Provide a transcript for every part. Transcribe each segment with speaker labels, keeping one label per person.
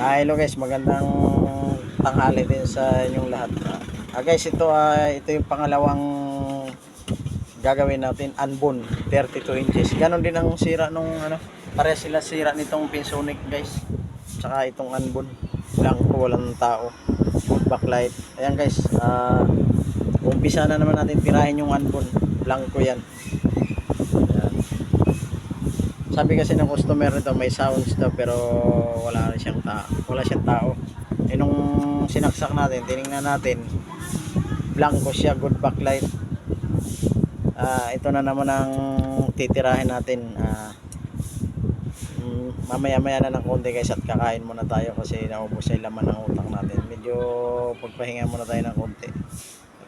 Speaker 1: Hello guys, magandang tanghali din sa inyong lahat. Guys, ito yung pangalawang gagawin natin, Anbon 32 inches. Ganon din ang sira nung pare sila sira nitong Pinsonic guys. Tsaka itong Anbon, blanco, walang tao, good backlight. Ayan guys, umpisa na naman natin tirahin yung Anbon, blanco yan. Sabi kasi ng customer nito may sounds daw pero wala siyang tao. Nung sinaksak natin, tiningnan natin, blanco siya, good backlight. Ito na naman ang titirahin natin. Mamaya-maya na ng konti guys at kakain muna tayo kasi naubos na yung laman ng utak natin. Medyo pagpahinga muna tayo ng konti.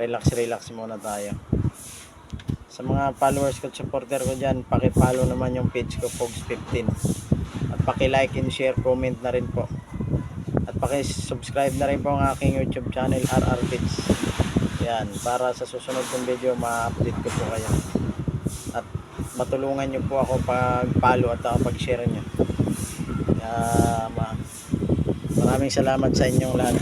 Speaker 1: Relax muna tayo. Sa mga followers ko at supporter ko dyan, paki-follow naman yung page ko, Pogs15. At paki-like and share, comment na rin po. At paki-subscribe na rin po ang aking YouTube channel, RR Kids. Yan, para sa susunod kong video, ma-update ko po kayo. At matulungan nyo po ako pag-follow at pag-share nyo. Maraming salamat sa inyong lahat.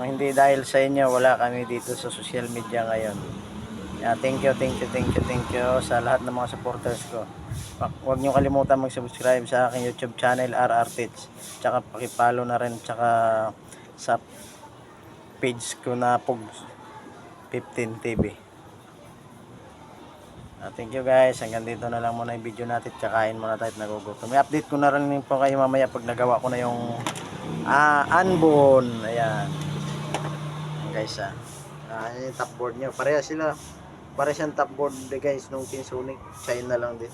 Speaker 1: Hindi dahil sa inyo, wala kami dito sa social media ngayon. Thank you sa lahat ng mga supporters ko. Huwag nyo kalimutan mag-subscribe sa aking YouTube channel, RR Kids. Tsaka paki-follow na rin tsaka sa page ko na Pogs15 TV. Thank you guys. Hanggang dito na lang muna yung video natin. Tsakain muna tayo at nagugutom. May update ko na rin po kayo mamaya pag nagawa ko na yung Anbon. Ayan. Guys, yung top board nyo. Pareha siyang top board guys nung Pinsonic. China lang din.